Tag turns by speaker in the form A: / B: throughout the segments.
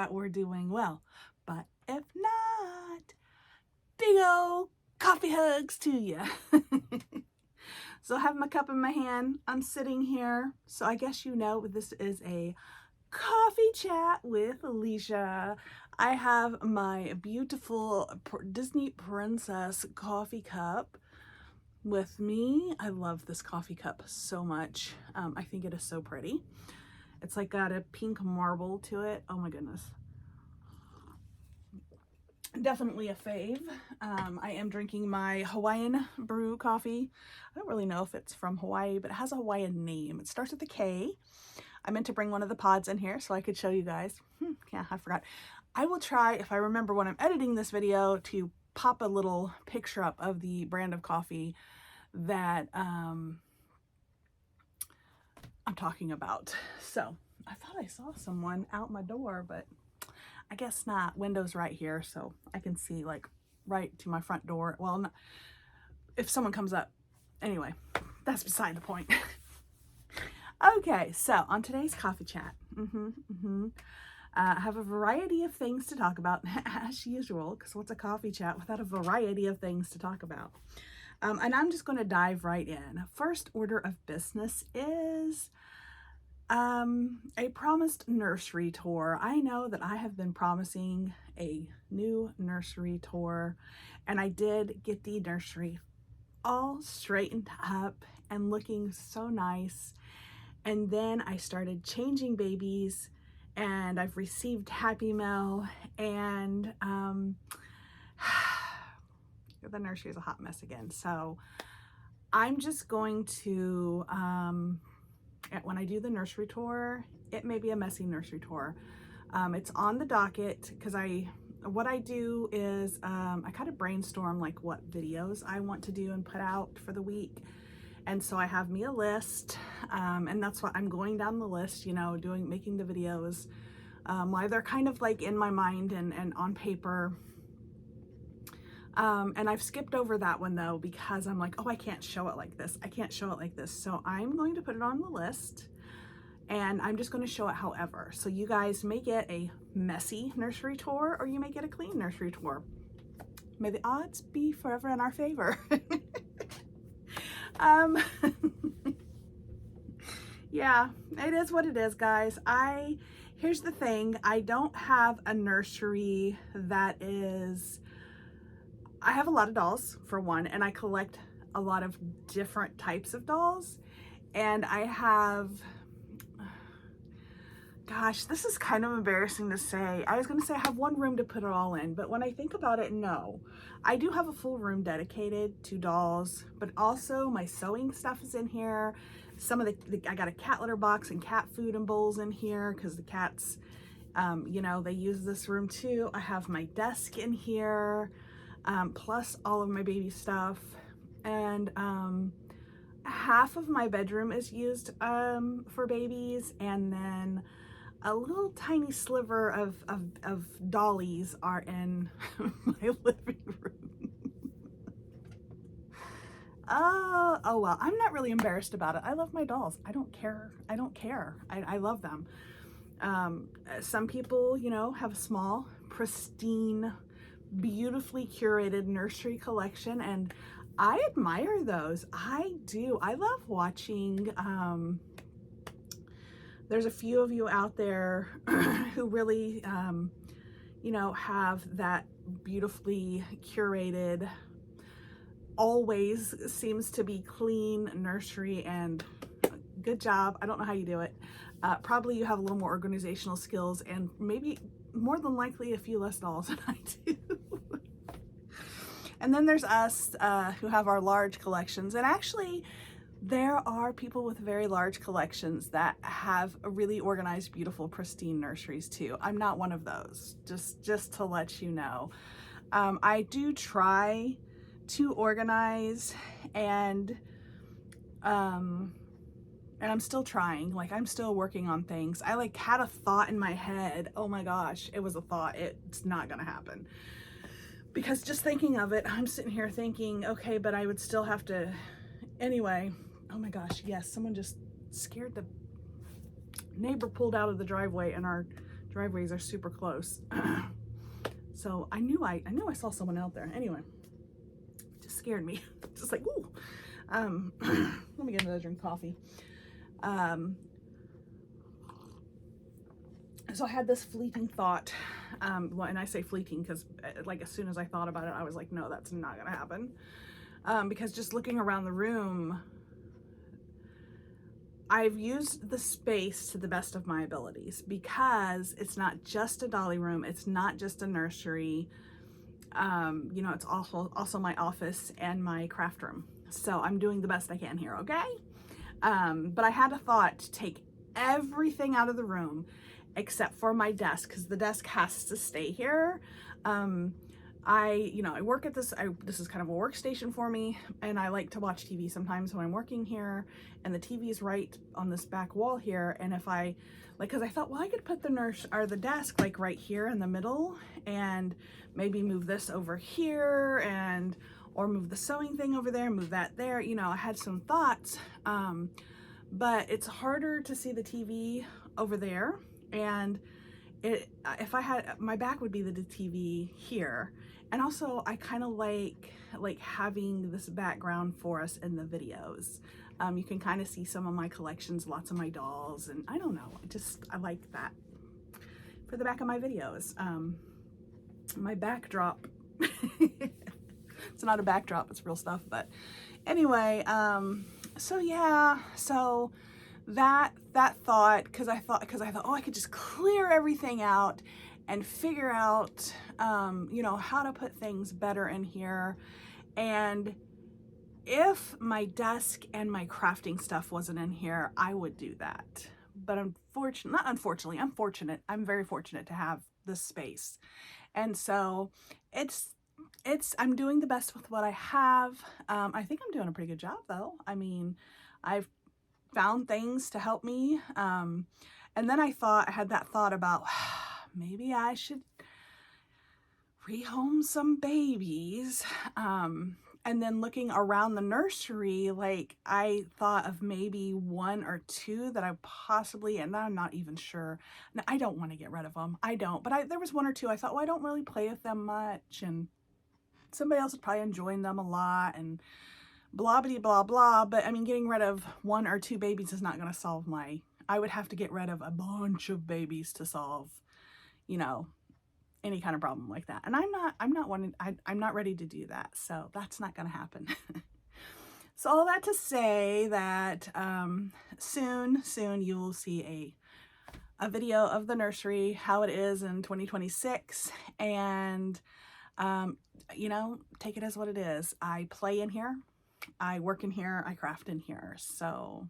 A: that we're doing well. But if not, big ol' coffee hugs to you. So I have my cup in my hand. I'm sitting here. So I guess you know this is a coffee chat with Leisha. I have my beautiful Disney princess coffee cup with me. I love this coffee cup so much. I think it is so pretty. It's like got a pink marble to it. Oh my goodness. Definitely a fave. I am drinking my Hawaiian brew coffee. I don't really know if it's from Hawaii, but it has a Hawaiian name. It starts with a K. I meant to bring one of the pods in here so I could show you guys. Yeah, I forgot. I will try, if I remember when I'm editing this video, to pop a little picture up of the brand of coffee that I'm talking about. So I thought I saw someone out my door, but I guess not. Window's right here, so I can see like right to my front door. Well, not, if someone comes up. Anyway, that's beside the point. Okay, so on today's coffee chat, I have a variety of things to talk about, as usual, because what's a coffee chat without a variety of things to talk about? And I'm just going to dive right in. First order of business is a promised nursery tour. I know that I have been promising a new nursery tour, and I did get the nursery all straightened up and looking so nice. And then I started changing babies, and I've received Happy Mail, and the nursery is a hot mess again. So I'm just going to, when I do the nursery tour, it may be a messy nursery tour. It's on the docket because what I do is I kind of brainstorm like what videos I want to do and put out for the week. And so I have me a list, and that's what I'm going down the list, you know, making the videos while they're kind of like in my mind and on paper. And I've skipped over that one though, because I'm like, oh, I can't show it like this. I can't show it like this. So I'm going to put it on the list, and I'm just going to show it however. So you guys may get a messy nursery tour, or you may get a clean nursery tour. May the odds be forever in our favor. Yeah, it is what it is, guys. Here's the thing. I don't have a nursery that is, I have a lot of dolls for one, and I collect a lot of different types of dolls. And I have, gosh, this is kind of embarrassing to say. I was going to say I have one room to put it all in, but when I think about it, no. I do have a full room dedicated to dolls, but also my sewing stuff is in here. Some of I got a cat litter box and cat food and bowls in here because the cats, you know, they use this room too. I have my desk in here, plus all of my baby stuff. And half of my bedroom is used for babies, and then a little tiny sliver of dollies are in my living room. Oh well, I'm not really embarrassed about it. I love my dolls. I don't care. I love them. Some people, you know, have a small, pristine, beautifully curated nursery collection, and I admire those. I do. I love watching, there's a few of you out there who really, you know, have that beautifully curated, always seems to be clean nursery, and good job. I don't know how you do it. Probably you have a little more organizational skills, and maybe more than likely a few less dolls than I do. And then there's us who have our large collections, and actually there are people with very large collections that have really organized, beautiful, pristine nurseries too. I'm not one of those, just to let you know. I do try to organize, and I'm still trying. Like, I'm still working on things. I like had a thought in my head. Oh my gosh, it was a thought. It's not gonna happen. Because just thinking of it, I'm sitting here thinking, okay, but I would still have to, anyway. Oh my gosh, yes, someone just scared the neighbor, pulled out of the driveway, and our driveways are super close. So I knew I saw someone out there. Anyway, it just scared me. Just like, ooh. Let me get another drink of coffee. So I had this fleeting thought, well, and I say fleeting because like as soon as I thought about it, I was like, no, that's not gonna happen. Because just looking around the room, I've used the space to the best of my abilities, because it's not just a dolly room, it's not just a nursery, you know, it's also my office and my craft room. So I'm doing the best I can here, okay? But I had a thought to take everything out of the room except for my desk, because the desk has to stay here. I work at this, this is kind of a workstation for me, and I like to watch TV sometimes when I'm working here, and the TV is right on this back wall here. And if I, like, cause I thought, well, I could put the desk like right here in the middle, and maybe move this over here, or move the sewing thing over there, move that there. You know, I had some thoughts, but it's harder to see the TV over there. And if I had, my back would be the TV here. And also I kind of like having this background for us in the videos. You can kind of see some of my collections, lots of my dolls, and I don't know, I like that for the back of my videos. My backdrop, it's not a backdrop, it's real stuff. But anyway, so yeah, so that thought, because I thought, oh, I could just clear everything out and figure out, you know, how to put things better in here. And if my desk and my crafting stuff wasn't in here, I would do that. But I'm fortunate. I'm very fortunate to have this space. And so I'm doing the best with what I have. I think I'm doing a pretty good job though. I mean, I've found things to help me. And then I had that thought about maybe I should rehome some babies. And then looking around the nursery, like I thought of maybe one or two that I possibly, and I'm not even sure. Now, I don't want to get rid of them. I don't, but there was one or two I thought, well, I don't really play with them much, and somebody else would probably enjoy them a lot, and blah, blah, blah, blah. But I mean, getting rid of one or two babies is not going to solve I would have to get rid of a bunch of babies to solve, you know, any kind of problem like that. And I'm not ready to do that. So that's not going to happen. So all that to say that, soon you will see a video of the nursery, how it is in 2026. And, you know, take it as what it is. I play in here. I work in here, I craft in here. So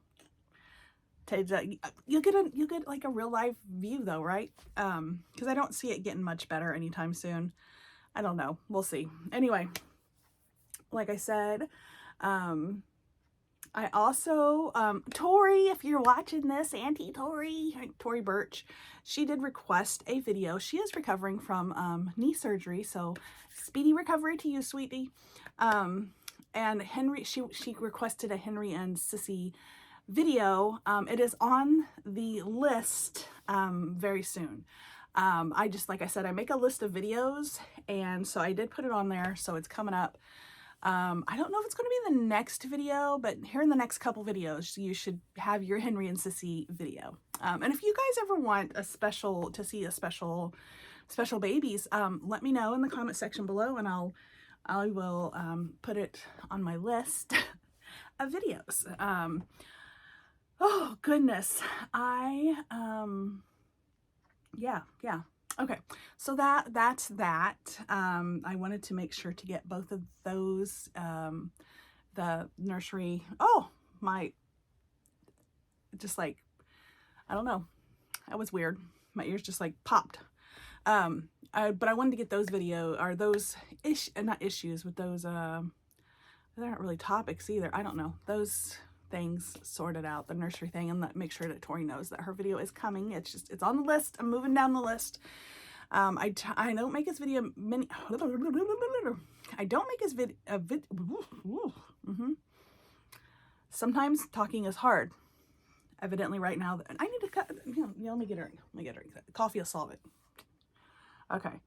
A: you'll get like a real life view though, right? Because I don't see it getting much better anytime soon. I don't know, we'll see. Anyway, like I said, I also, Tori, if you're watching this, Auntie Tori Birch, she did request a video. She is recovering from knee surgery, so speedy recovery to you, sweetie. And Henry, she requested a Henry and Sissy video. It is on the list very soon. Like I said, I make a list of videos, and so I did put it on there, so it's coming up. I don't know if it's going to be the next video, but here in the next couple videos, you should have your Henry and Sissy video. And if you guys ever want to see a special babies, let me know in the comment section below, and I will put it on my list of videos. Oh goodness, yeah. Okay, so that's that. I wanted to make sure to get both of those, the nursery, just like, I don't know, that was weird. My ears just like popped. But I wanted to get those not issues, with those, they're not really topics either. I don't know, those things sorted out, the nursery thing, and make sure that Tori knows that her video is coming. It's on the list. I'm moving down the list. I don't make this video sometimes talking is hard. Evidently right now, I need to cut, let me get her, coffee will solve it. Okay.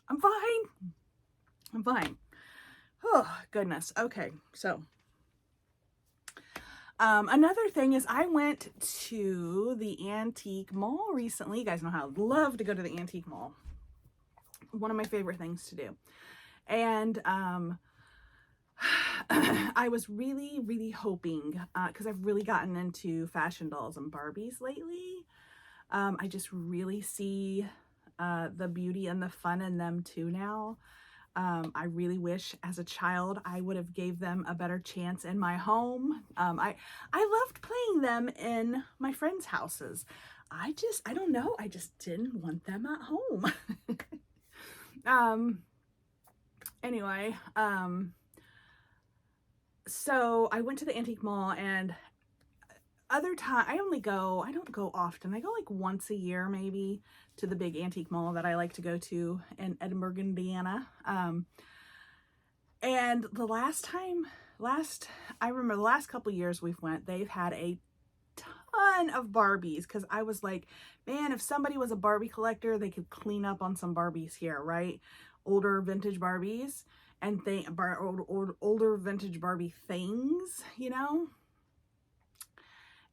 A: I'm fine. I'm fine. Oh, goodness. Okay, so another thing is I went to the antique mall recently. You guys know how I love to go to the antique mall. One of my favorite things to do. And I was really, really hoping, because I've really gotten into fashion dolls and Barbies lately. I just really see the beauty and the fun in them too now. I really wish as a child I would have gave them a better chance in my home. I loved playing them in my friends' houses. I don't know, I just didn't want them at home. Anyway, so I went to the antique mall, and other time I don't go often. I go like once a year maybe to the big antique mall that I like to go to in Edinburgh, Indiana. And I remember the last couple years we've went, they've had a ton of Barbies, because I was like, man, if somebody was a Barbie collector, they could clean up on some Barbies here, right? Older vintage Barbies and older vintage Barbie things, you know?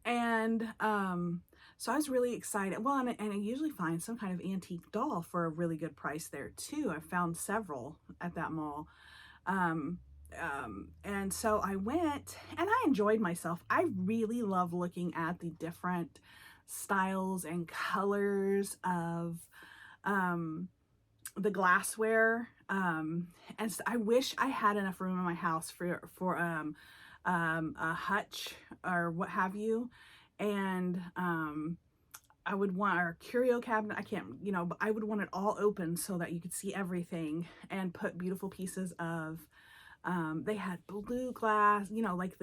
A: And so I was really excited. Well, and I usually find some kind of antique doll for a really good price there too. I found several at that mall. And so I went and I enjoyed myself. I really love looking at the different styles and colors of the glassware. And so I wish I had enough room in my house for a hutch or what have you. And I would want our curio cabinet. I can't, but I would want it all open so that you could see everything, and put beautiful pieces of, they had blue glass, like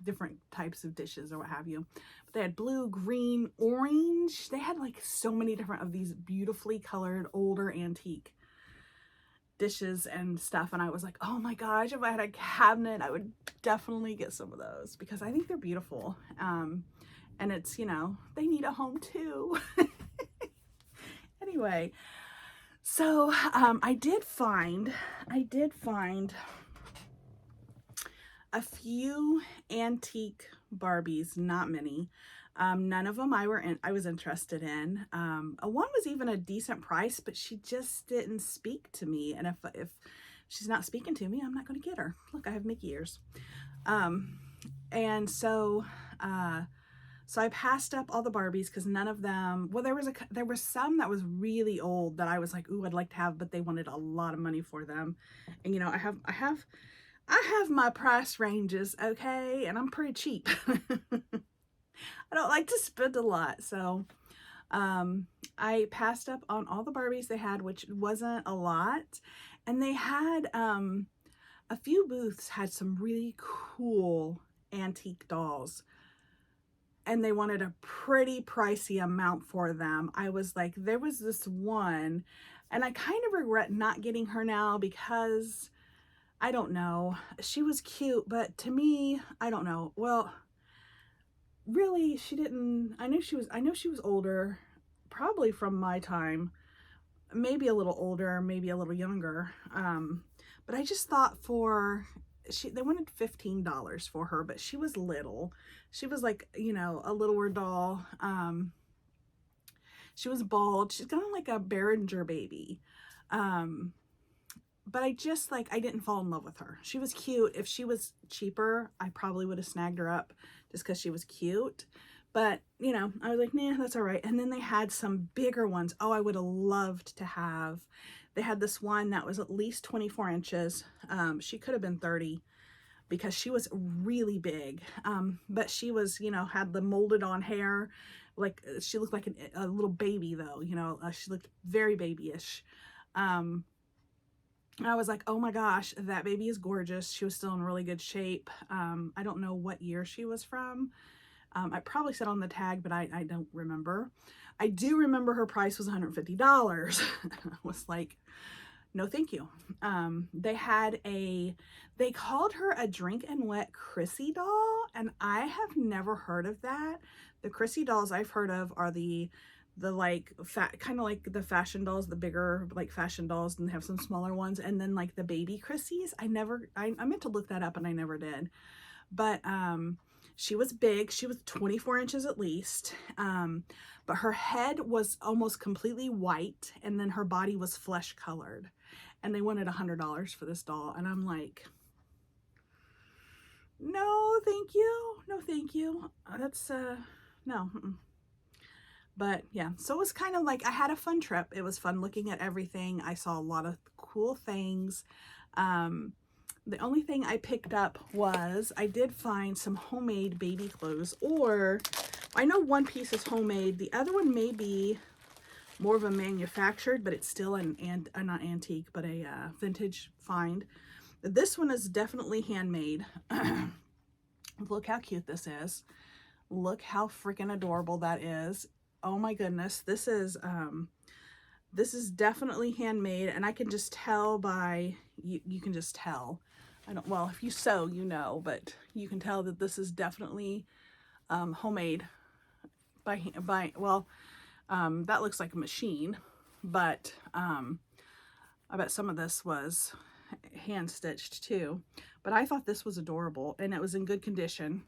A: different types of dishes or what have you. But they had blue, green, orange. They had like so many different of these beautifully colored older antique dishes and stuff. And I was like, oh my gosh, if I had a cabinet, I would definitely get some of those, because I think they're beautiful. And it's, they need a home too. Anyway, so I did find a few antique Barbies, not many. None of them I was interested in. One was even a decent price, but she just didn't speak to me. And if she's not speaking to me, I'm not going to get her. Look, I have Mickey ears. And so I passed up all the Barbies, because none of them, well, there was some that was really old that I was like, ooh, I'd like to have, but they wanted a lot of money for them. And I have my price ranges, okay, and I'm pretty cheap. I don't like to spend a lot, so I passed up on all the Barbies they had, which wasn't a lot. And they had a few booths had some really cool antique dolls, and they wanted a pretty pricey amount for them. I was like, there was this one, and I kind of regret not getting her now, because I don't know, she was cute, but to me, I don't know. Well, really, she didn't. I know she was older, probably from my time, maybe a little older, maybe a little younger. But I just thought they wanted $15 for her, but she was little. She was like, a littler doll. She was bald. She's kind of like a Behringer baby. But I didn't fall in love with her. She was cute. If she was cheaper, I probably would have snagged her up just because she was cute. But, I was like, nah, that's all right. And then they had some bigger ones. Oh, I would have loved to have. They had this one that was at least 24 inches. She could have been 30, because she was really big. But she was, had the molded on hair. Like, she looked like a little baby though, she looked very babyish. I was like, oh my gosh, that baby is gorgeous. She was still in really good shape. I don't know what year she was from. I probably said on the tag, but I don't remember. I do remember her price was $150. I was like, no thank you. They called her a Drink and Wet Chrissy doll, and I have never heard of that. The Chrissy dolls I've heard of are the like kind of like the fashion dolls, the bigger like fashion dolls, and they have some smaller ones, and then like the baby Chrissies. I meant to look that up and I never did. But she was big. She was 24 inches at least. But her head was almost completely white, and then her body was flesh colored. And they wanted $100 for this doll, and I'm like, no, thank you. No, thank you. That's no. But yeah, so it was kind of like I had a fun trip. It was fun looking at everything. I saw a lot of cool things. The only thing I picked up was I did find some homemade baby clothes, or I know one piece is homemade. The other one may be more of a manufactured, but it's still not antique, but a vintage find. This one is definitely handmade. Look how cute this is. Look how freaking adorable that is. Oh my goodness. This is definitely handmade, and I can just tell by, you can just tell. Well, if you sew, you know, but you can tell that this is definitely homemade that looks like a machine, but I bet some of this was hand stitched too. But I thought this was adorable, and it was in good condition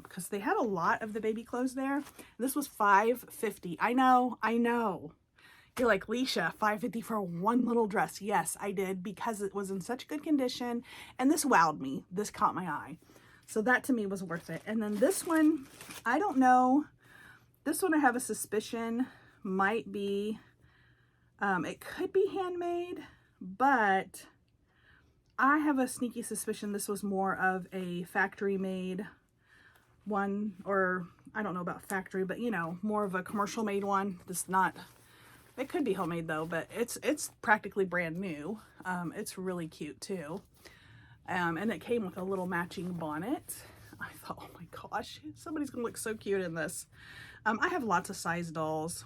A: because they had a lot of the baby clothes there. This was $5.50. I know. You're like, Leisha, $5.50 for one little dress. Yes, I did, because it was in such good condition, and this wowed me. This caught my eye. So that to me was worth it. And then this one, I don't know. This one I have a suspicion might be, it could be handmade, but I have a sneaky suspicion this was more of a factory made one, or I don't know about factory, but you know, more of a commercial made one. It could be homemade though, but it's practically brand new. It's really cute too. And it came with a little matching bonnet. I thought, oh my gosh, somebody's gonna look so cute in this. I have lots of size dolls.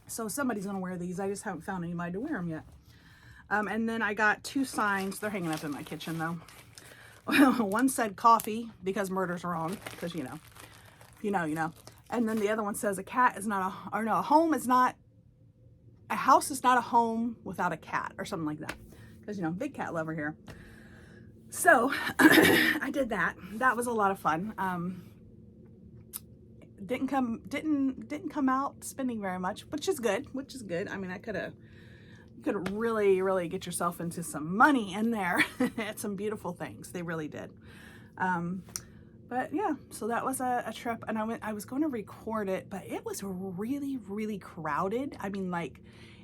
A: So somebody's gonna wear these. I just haven't found anybody to wear them yet. And then I got two signs. They're hanging up in my kitchen though. One said coffee because murder's wrong, because you know. And then the other one says a house is not a home without a cat, or something like that. Because, you know, big cat lover here. So I did that. That was a lot of fun. Didn't come out spending very much, which is good. I mean, you could really get yourself into some money in there at some beautiful things. They really did. But yeah, so that was a trip, and I was going to record it, but it was really crowded. I mean, like,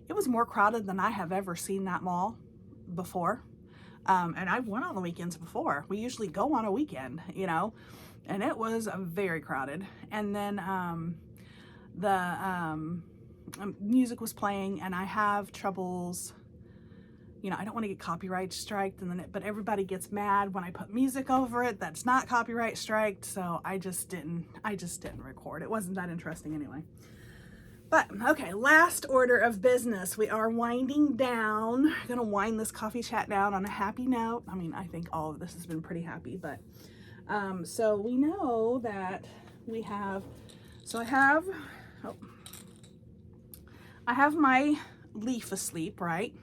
A: it was more crowded than I have ever seen that mall before. And I've went on the weekends before. We usually go on a weekend, you know, and it was very crowded. And then the music was playing, and I have troubles. You know, I don't want to get copyright striked, but everybody gets mad when I put music over it that's not copyright striked, so I just didn't record. It wasn't that interesting anyway. But okay, last order of business. We are winding down. I'm gonna wind this coffee chat down on a happy note. I mean, I think all of this has been pretty happy, but so we know that we have. So I have my Leaf asleep, right?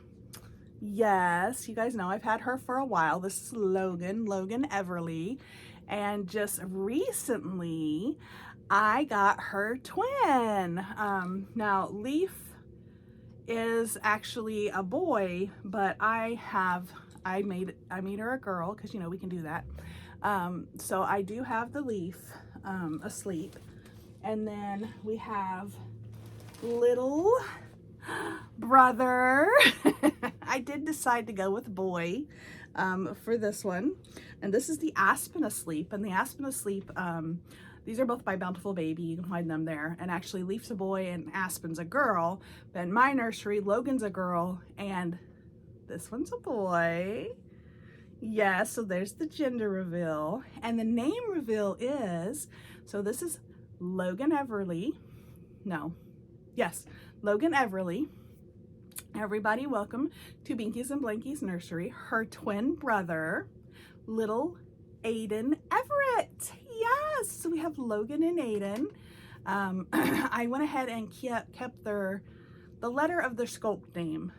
A: Yes, you guys know I've had her for a while. This is Logan Everly. And just recently, I got her twin. Now, Leaf is actually a boy, but I made her a girl, because, you know, we can do that. So I do have the Leaf asleep. And then we have little brother. I did decide to go with boy for this one, and this is the Aspen Asleep. And the Aspen Asleep, these are both by Bountiful Baby. You can find them there. And actually, Leaf's a boy and Aspen's a girl. But in my nursery, Logan's a girl and this one's a boy. Yeah, so there's the gender reveal, and the name reveal is, so this is Logan Everly. Logan Everly. Everybody, welcome to Binkies and Blankies Nursery. Her twin brother, little Aiden Everett. Yes, so we have Logan and Aiden. I went ahead and kept the letter of their sculpt name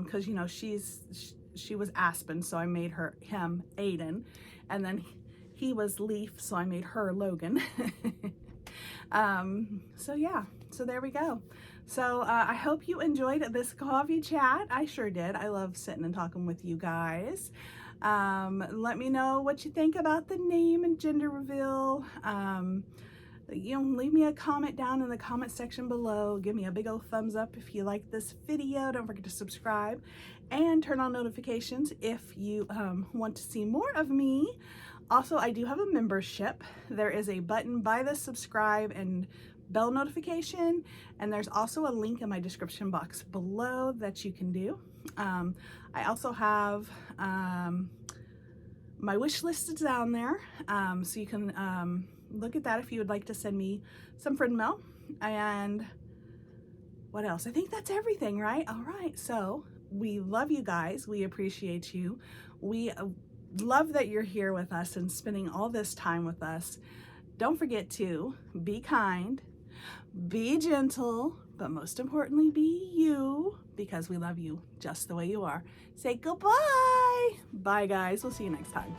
A: because you know she was Aspen, so I made him Aiden, and then he was Leaf, so I made her Logan. So yeah, so there we go. So I hope you enjoyed this coffee chat. I sure did. I love sitting and talking with you guys. Let me know what you think about the name and gender reveal. You know, leave me a comment down in the comment section below. Give me a big old thumbs up if you like this video. Don't forget to subscribe and turn on notifications if you want to see more of me. Also, I do have a membership. There is a button by the subscribe and bell notification, and there's also a link in my description box below that you can do. I also have my wish list is down there, so you can look at that if you would like to send me some friend mail. And what else? I think that's everything, right? All right, so we love you guys. We appreciate you. We love that you're here with us and spending all this time with us. Don't forget to be kind, be gentle, but most importantly, be you, because we love you just the way you are. Say goodbye. Bye, guys. We'll see you next time.